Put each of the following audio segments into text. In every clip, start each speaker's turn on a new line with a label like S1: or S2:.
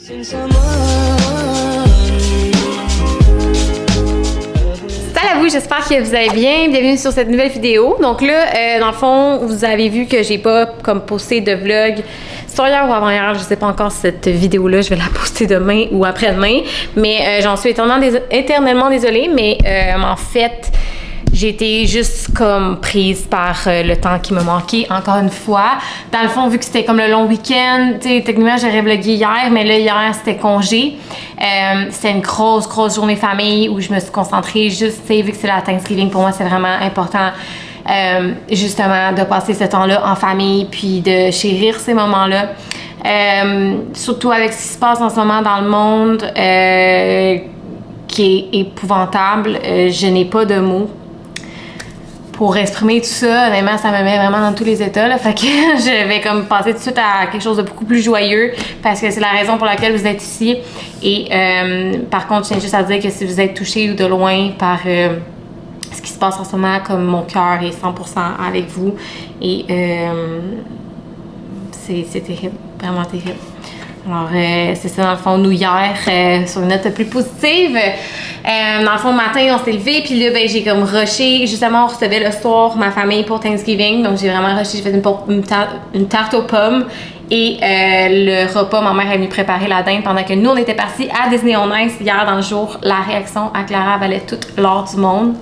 S1: Salut à vous, j'espère que vous allez bien. Bienvenue sur cette nouvelle vidéo. Donc là, dans le fond, vous avez vu que j'ai pas comme posté de vlog. Soit hier ou avant-hier, je sais pas encore cette vidéo-là, je vais la poster demain ou après-demain. Mais j'en suis éternellement désolée. Mais en fait, j'ai été juste comme prise par le temps qui me manquait, encore une fois. Dans le fond, vu que c'était comme le long week-end, tu sais, techniquement, j'aurais vlogué hier, mais là, hier, c'était congé. C'était une grosse journée famille où je me suis concentrée juste, tu sais, vu que c'est la Thanksgiving, pour moi, c'est vraiment important, justement, de passer ce temps-là en famille, puis de chérir ces moments-là. Surtout avec ce qui se passe en ce moment dans le monde, qui est épouvantable. Je n'ai pas de mots pour exprimer tout ça. Honnêtement, ça me met vraiment dans tous les états, là. Fait que je vais comme passer tout de suite à quelque chose de beaucoup plus joyeux parce que c'est la raison pour laquelle vous êtes ici. Et par contre, je tiens juste à dire que si vous êtes touché ou de loin par ce qui se passe en ce moment, comme mon cœur est 100% avec vous. Et c'est terrible, vraiment terrible. Alors, c'est ça, dans le fond, nous, hier, sur une note plus positive. Dans le fond, le matin, on s'est levé, puis là, ben, j'ai comme rushé. Justement, on recevait le soir ma famille pour Thanksgiving. Donc, j'ai vraiment rushé. J'ai fait une tarte aux pommes. Et le repas, ma mère est venue préparer la dinde pendant que nous, on était partis à Disney on Ice hier dans le jour. La réaction à Clara valait toute l'or du monde.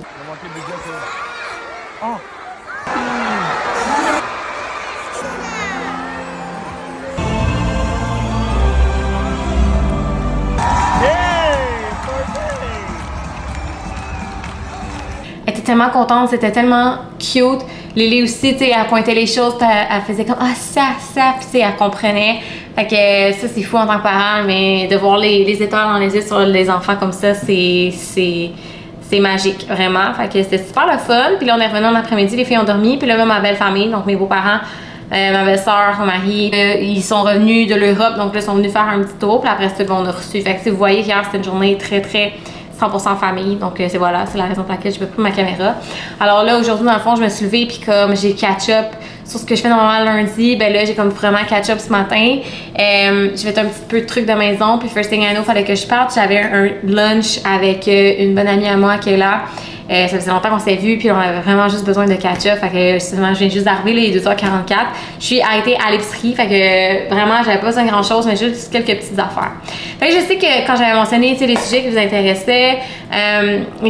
S1: Tellement contente, c'était tellement cute. Lily aussi, tu sais, elle pointait les choses, elle faisait comme ah ça, puis tu sais, elle comprenait. Fait que ça, c'est fou en tant que parent, mais de voir les étoiles dans les yeux sur les enfants comme ça, c'est magique, vraiment. Fait que c'était super le fun. Puis là, on est revenu en après-midi, les filles ont dormi, puis là, même ma belle famille, donc mes beaux-parents, ma belle-sœur, mon mari, ils sont revenus de l'Europe, donc là, ils sont venus faire un petit tour, puis après ça, on a reçu. Fait que si vous voyez, hier, c'était une journée très 100% famille, donc c'est voilà, c'est la raison pour laquelle je peux pas ma caméra. Alors là, aujourd'hui, dans le fond, je me suis levée, puis comme j'ai catch-up sur ce que je fais normalement lundi, ben là, j'ai comme vraiment catch-up ce matin. J'ai fait un petit peu de trucs de maison, puis first thing I know, fallait que je parte. J'avais un lunch avec une bonne amie à moi qui est là. Ça faisait longtemps qu'on s'est vu, puis on avait vraiment juste besoin de catch-up. Fait que je viens juste d'arriver, là, il est 2h44. Je suis arrêtée à l'épicerie, fait que vraiment, j'avais pas besoin de grand-chose, mais juste quelques petites affaires. Fait que je sais que quand j'avais mentionné les sujets qui vous intéressaient,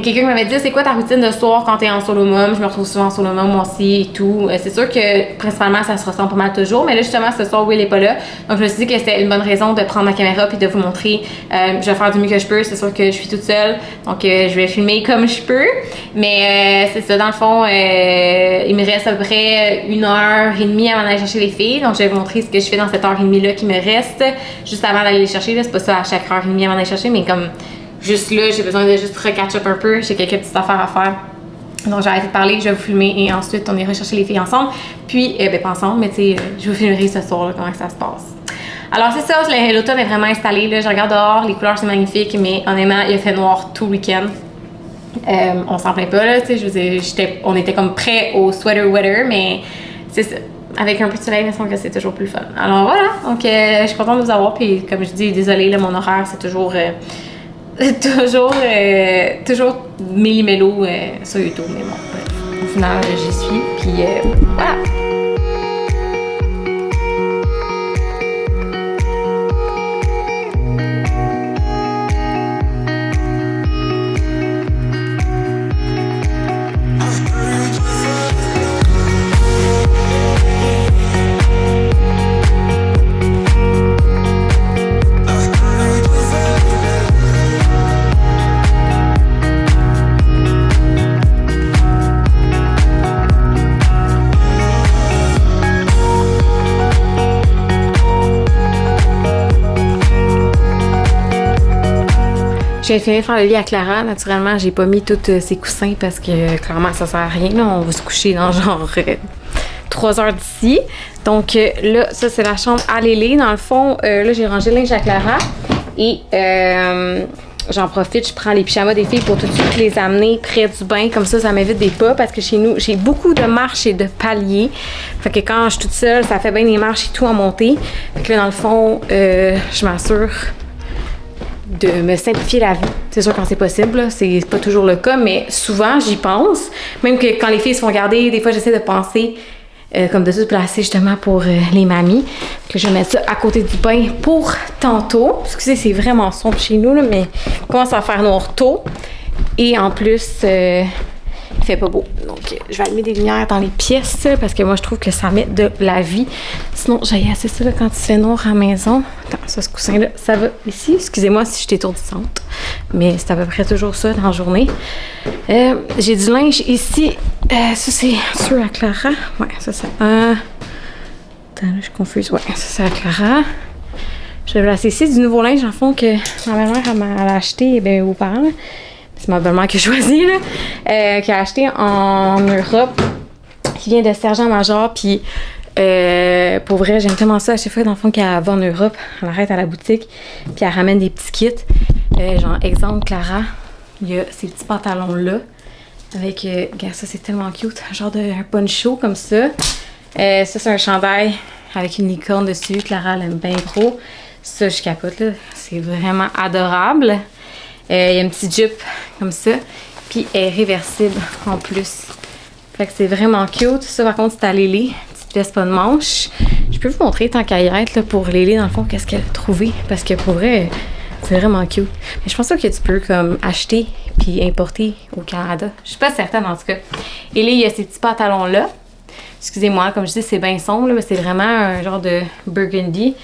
S1: quelqu'un m'avait dit c'est quoi ta routine de soir quand t'es en solo mom? Je me retrouve souvent en solo mom, moi aussi et tout. C'est sûr que principalement, ça se ressemble pas mal toujours, mais là, justement, ce soir, Will est pas là. Donc, je me suis dit que c'était une bonne raison de prendre ma caméra puis de vous montrer. Je vais faire du mieux que je peux. C'est sûr que je suis toute seule, donc je vais filmer comme je peux. Mais c'est ça, dans le fond, il me reste à peu près 1h30 avant d'aller chercher les filles. Donc, je vais vous montrer ce que je fais dans cette heure et demie-là qui me reste juste avant d'aller les chercher. C'est pas ça à chaque heure et demie avant d'aller chercher, mais comme juste là, j'ai besoin de juste recatch-up un peu. J'ai quelques petites affaires à faire. Donc, j'ai arrêté de parler, je vais vous filmer et ensuite, on ira chercher les filles ensemble. Puis, ben pas ensemble, mais tu sais, je vous filmerai ce soir, là, comment ça se passe. Alors, c'est ça, l'automne est vraiment installé. Là, je regarde dehors, les couleurs, c'est magnifique, mais honnêtement, il a fait noir tout le week-end. On s'en plaint pas, là, tu sais, je veux dire, on était comme prêts au sweater weather, mais c'est ça. Avec un peu de soleil, il me semble que c'est toujours plus fun. Alors voilà, donc je suis contente de vous avoir, puis comme je dis, désolée, là, mon horaire, c'est toujours méli-mélo sur YouTube, mais bon, bref, au final, j'y suis, puis voilà. J'ai fini de faire le lit à Clara. Naturellement, j'ai pas mis tous ses coussins parce que clairement, ça sert à rien. Là, on va se coucher dans genre 3 heures d'ici. Donc là, ça, c'est la chambre à Lélé. Dans le fond, là, j'ai rangé le linge à Clara. Et j'en profite, je prends les pyjamas des filles pour tout de suite les amener près du bain. Comme ça m'évite des pas parce que chez nous, j'ai beaucoup de marches et de paliers. Fait que quand je suis toute seule, ça fait bien des marches et tout en montée. Fait que là, dans le fond, je m'assure de me simplifier la vie. C'est sûr quand c'est possible, là, c'est pas toujours le cas, mais souvent j'y pense. Même que quand les filles se font garder, des fois j'essaie de penser comme de se placer justement pour les mamies. Que je vais mettre ça à côté du pain pour tantôt. Excusez, c'est vraiment sombre chez nous, là, mais il commence à faire noir tôt. Et en plus, il fait pas beau. Donc, je vais allumer des lumières dans les pièces parce que moi, je trouve que ça met de la vie. Sinon, j'ai assez ça là, quand il fait noir à la maison. Attends, ça, ce coussin-là, ça va ici. Excusez-moi si je suis étourdissante. Mais c'est à peu près toujours ça dans la journée. J'ai du linge ici. Ça, c'est sur à Clara. Ouais, ça, c'est un... Attends, là, je suis confuse. Ouais, ça, c'est à Clara. Je vais placer ici du nouveau linge, en fond, que ma belle-mère, elle a acheté, mes beaux-parents. C'est ma belle-mère qui a choisi, là, qui a acheté en Europe, qui vient de Sergent-Major, puis pour vrai, j'aime tellement ça. À chaque fois, dans le fond, qu'elle va en Europe, elle arrête à la boutique, puis elle ramène des petits kits. Genre, exemple, Clara, il y a ces petits pantalons-là, avec, regarde, ça, c'est tellement cute, genre de un poncho comme ça. Ça, c'est un chandail avec une licorne dessus. Clara, elle aime bien gros. Ça, je capote, là. C'est vraiment adorable. Il y a une petite jupe comme ça. Puis elle est réversible en plus. Fait que c'est vraiment cute. Ça, par contre, c'est à Lélé. Petite veste pas de manche. Je peux vous montrer tant qu'à y être là, pour Lélé, dans le fond, qu'est-ce qu'elle a trouvé. Parce que pour vrai, c'est vraiment cute. Mais je pense pas que tu peux comme acheter puis importer au Canada. Je suis pas certaine en tout cas. Et là, il y a ces petits pantalons-là. Excusez-moi, comme je dis, c'est bien sombre, là, mais c'est vraiment un genre de burgundy.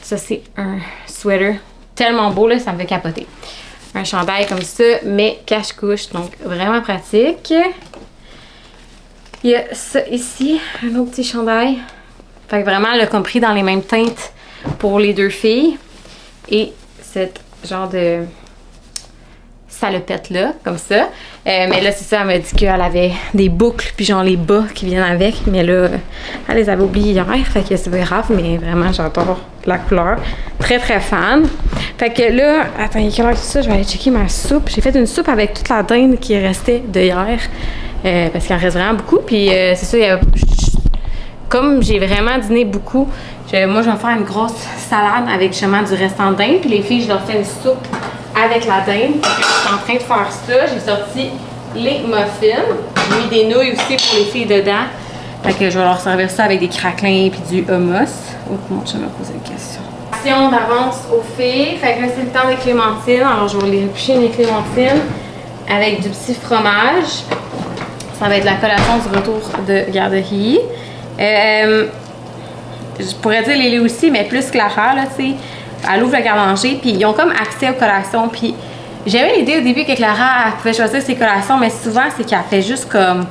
S1: Ça, c'est un sweater tellement beau, là, ça me fait capoter. Un chandail comme ça, mais cache-couche, donc vraiment pratique. Il y a ça ici, un autre petit chandail. Fait que vraiment, elle a compris dans les mêmes teintes pour les deux filles. Et cette genre de salopette là, comme ça. Mais là, c'est ça, elle m'a dit qu'elle avait des boucles, puis genre les bas qui viennent avec. Mais là, elle les avait oubliés hier, fait que c'est pas grave, mais vraiment, j'adore la couleur. Très, très fan. Fait que là, attends, il y a quelle heure que ça? Je vais aller checker ma soupe. J'ai fait une soupe avec toute la dinde qui restait de hier. Parce qu'il en reste vraiment beaucoup. Puis c'est ça, comme j'ai vraiment dîné beaucoup, moi, je vais me faire une grosse salade avec justement du restant de dinde. Puis les filles, je leur fais une soupe avec la dinde. Je suis en train de faire ça. J'ai sorti les muffins. J'ai mis des nouilles aussi pour les filles dedans. Fait que je vais leur servir ça avec des craquelins et du hummus. Oh, mon chum m'a posé une question. On avance aux filles. Fait que là, c'est le temps des clémentines. Alors, je vais les éplucher mes clémentines avec du petit fromage. Ça va être la collation du retour de garderie. Je pourrais dire Lélé aussi, mais plus Clara, là, tu sais. Elle ouvre le garde-manger, puis ils ont comme accès aux collations. Puis j'avais l'idée au début que Clara, elle pouvait choisir ses collations, mais souvent, c'est qu'elle fait juste comme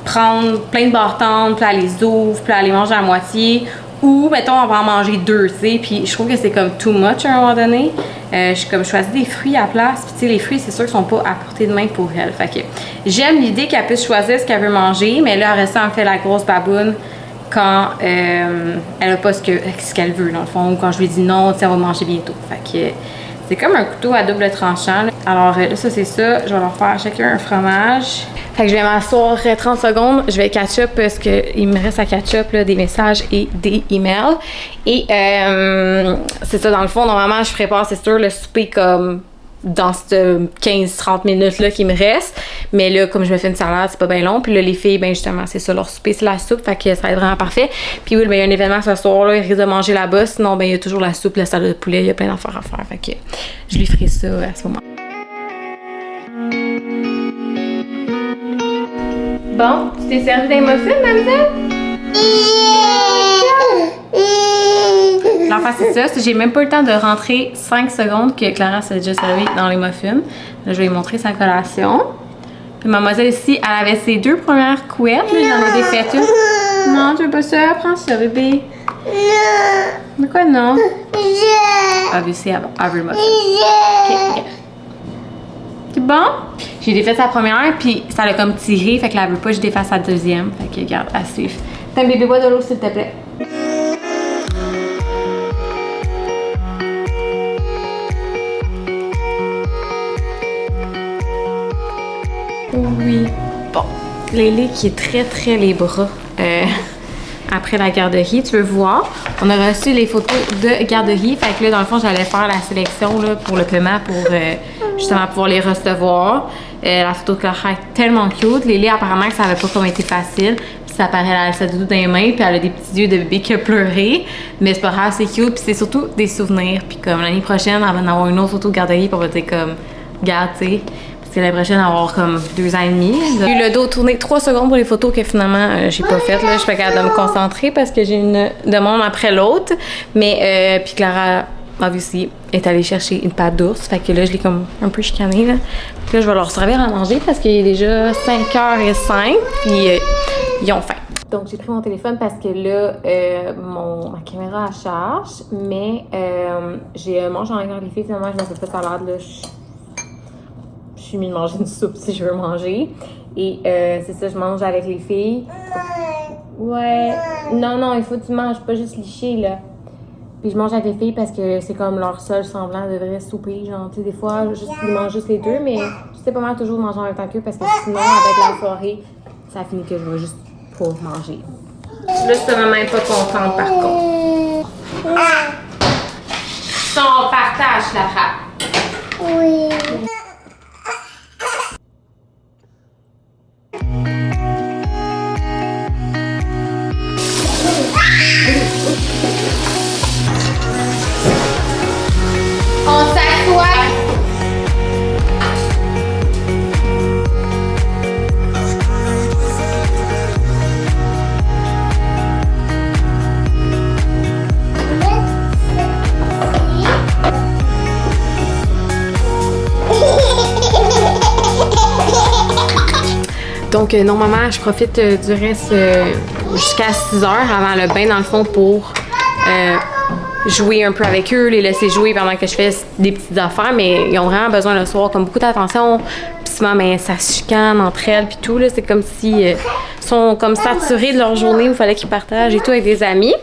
S1: prendre plein de bâtons, puis elle les ouvre, puis elle les mange à moitié. Ou, mettons, on va en manger deux, tu sais. Puis je trouve que c'est comme too much à un moment donné. Je choisis des fruits à la place. Puis, tu sais, les fruits, c'est sûr qu'ils sont pas à portée de main pour elle. Fait que j'aime l'idée qu'elle puisse choisir ce qu'elle veut manger. Mais là, après ça, elle me fait la grosse baboune quand elle a pas ce qu'elle veut, dans le fond. Ou quand je lui dis non, tu sais, on va manger bientôt. Fait que c'est comme un couteau à double tranchant, là. Alors là, ça, c'est ça. Je vais leur faire chacun un fromage. Fait que je vais m'asseoir 30 secondes. Je vais catch-up parce qu'il me reste à catch-up des messages et des emails. Et c'est ça, dans le fond, normalement, je prépare, c'est sûr, le souper comme dans ces 15-30 minutes-là qui me reste. Mais là, comme je me fais une salade, c'est pas bien long. Puis là, les filles, ben justement, c'est ça, leur souper, c'est la soupe. Fait que ça va être vraiment parfait. Puis oui, ben, il y a un événement ce soir, là, ils risquent de manger là-bas. Sinon, ben il y a toujours la soupe, la salade de poulet. Il y a plein d'affaires à faire. Fait que je lui ferai ça à ce moment. Bon, tu t'es servi des muffins, mademoiselle? L'enfant, c'est ça. J'ai même pas eu le temps de rentrer 5 secondes que Clara s'est déjà servi dans les muffins. Là, je vais lui montrer sa collation. Puis mademoiselle ici, elle avait ses 2 premières couettes. J'en ai défait toutes. Non, tu veux pas ça? Prends ça, bébé. Non. Mais quoi, non? Obviously, elle veut le muffin. OK. C'est bon? J'ai défait sa première, puis ça l'a comme tiré, fait que là, elle veut pas que je défasse sa deuxième. Fait que, regarde, à suivre. T'as un bébé, bois de l'eau, s'il te plaît. Oui. Bon. Lélé qui est très, très les bras. après la garderie, tu veux voir. On a reçu les photos de garderie. Fait que là, dans le fond, j'allais faire la sélection là, pour le paiement pour justement pouvoir les recevoir. La photo de Clara est tellement cute. Lily, apparemment, que ça n'avait pas comme été facile. Puis ça paraît, elle a sa doudou dans les mains, puis elle a des petits yeux de bébé qui a pleuré. Mais c'est pas grave, c'est cute. Puis c'est surtout des souvenirs. Puis comme l'année prochaine, elle va en avoir une autre photo de garderie, puis on va dire comme, regarde, tu sais. L'année prochaine, on va avoir comme 2 ans et demi. J'ai eu le dos tourné 3 secondes pour les photos que finalement, j'ai pas faites. Là. Je suis pas capable de me concentrer parce que j'ai une demande après l'autre. Mais, puis Clara, obviously, est allée chercher une pâte d'ours. Fait que là, je l'ai comme un peu chicanée. Là. Puis là, je vais leur servir à manger parce qu'il est déjà 5h05. Puis, ils ont faim. Donc, j'ai pris mon téléphone parce que là, ma caméra à charge. Mais, j'ai mangé en regardant les filles. Finalement, je me fais pas de salade. Là. Je suis mis de manger une soupe si je veux manger. Et c'est ça, je mange avec les filles. Ouais. Non, il faut que tu manges, pas juste licher, là. Puis je mange avec les filles parce que c'est comme leur seul semblant de vrai souper. Genre, tu sais, des fois, ils mangent juste les deux, mais je sais pas mal toujours manger en même temps qu'eux parce que sinon, avec la soirée, ça finit que je vais juste pas manger. Là, je suis même pas contente, par contre. Son partage, la frappe.
S2: Oui.
S1: On s'assoit. Donc, normalement, je profite du reste jusqu'à 6 heures avant le bain, dans le fond, pour jouer un peu avec eux, les laisser jouer pendant que je fais des petites affaires, mais ils ont vraiment besoin le soir, comme beaucoup d'attention. Puis souvent, mais ça se chicane entre elles, puis tout, là, c'est comme si sont comme saturés de leur journée où il fallait qu'ils partagent et tout avec des amis.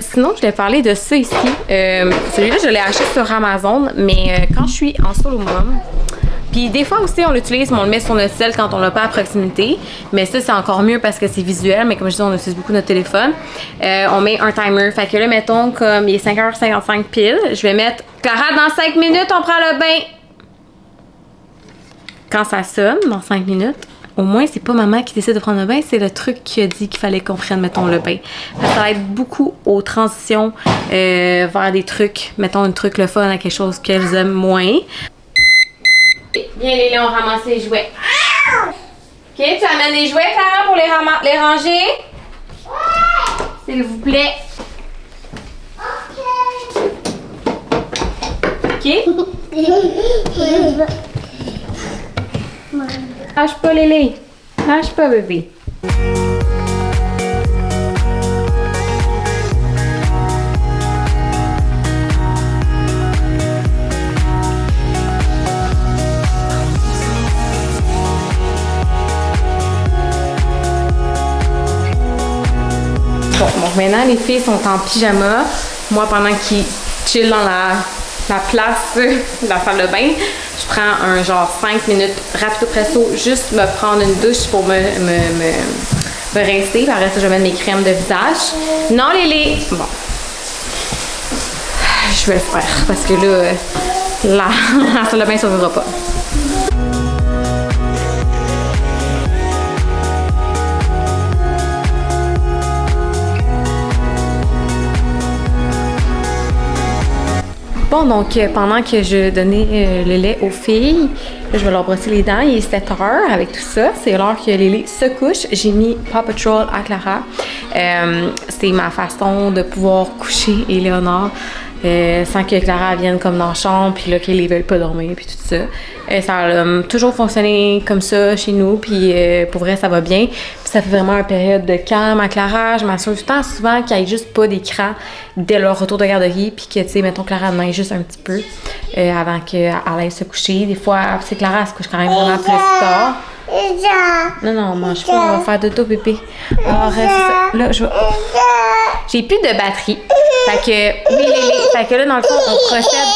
S1: Sinon, je voulais parler de ça ici. Celui-là, je l'ai acheté sur Amazon, mais quand je suis en solo mom, puis des fois aussi, on l'utilise, mais on le met sur notre sel quand on l'a pas à proximité. Mais ça, c'est encore mieux parce que c'est visuel. Mais comme je dis, on utilise beaucoup notre téléphone. On met un timer. Fait que là, mettons, comme il est 5h55 pile, je vais mettre Clara, dans 5 minutes, on prend le bain. Quand ça sonne, dans 5 minutes, au moins, c'est pas maman qui décide de prendre le bain, c'est le truc qui a dit qu'il fallait qu'on prenne, mettons, le bain. Ça aide beaucoup aux transitions vers des trucs, mettons, un truc le fun à quelque chose qu'elles aiment moins. Viens, Léla, on ramasse les jouets. OK, tu amènes les jouets, Clara, pour les ranger? S'il vous plaît. OK? Lâche pas, Lélé. Lâche pas, bébé. Bon, maintenant, les filles sont en pyjama. Moi, pendant qu'ils chillent dans la place de la salle de bain, je prends un genre 5 minutes rapido presto, juste me prendre une douche pour me rincer. Par reste, je vais mettre mes crèmes de visage. Non, Lélé! Bon. Je vais le faire parce que là, la salle de bain ne s'ouvrira pas. Bon, donc pendant que je donnais le lait aux filles, là, je vais leur brosser les dents. Il est 7 heures avec tout ça. C'est l'heure que Lily se couche. J'ai mis Paw Patrol à Clara. C'est ma façon de pouvoir coucher Éléonore sans que Clara vienne comme dans la chambre, puis là, qu'elle ne veuille pas dormir, puis tout ça. Ça a toujours fonctionné comme ça chez nous, puis pour vrai, ça va bien. Puis ça fait vraiment une période de calme à Clara. Je m'assure tant souvent qu'il n'y ait juste pas d'écran dès leur retour de garderie, puis que, tu sais, mettons, Clara neige juste un petit peu avant qu'elle aille se coucher. Des fois, c'est Clara, elle se couche quand même vraiment plus tard. Non, mange pas, on va faire dodo, bébé. Alors, là, j'ai plus de batterie. Fait que, oui, fait que là, dans le fond, on procède.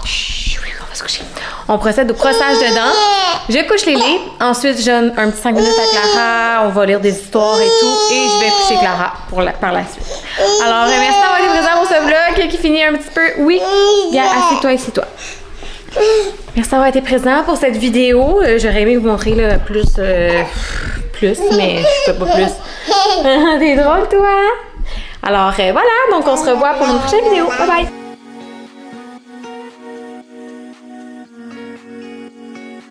S1: Chut, on va se coucher. On procède au crossage de dents. Je couche Lily. Ensuite, je donne un petit 5 minutes à Clara. On va lire des histoires et tout. Et je vais coucher Clara par la suite. Alors, merci d'avoir été présent pour ce vlog qui finit un petit peu. Oui, assieds-toi, assieds-toi. Merci d'avoir été présent pour cette vidéo. J'aurais aimé vous montrer là, plus, mais je peux pas plus. T'es drôle, toi? Alors, voilà. Donc, on se revoit pour une prochaine vidéo. Bye bye!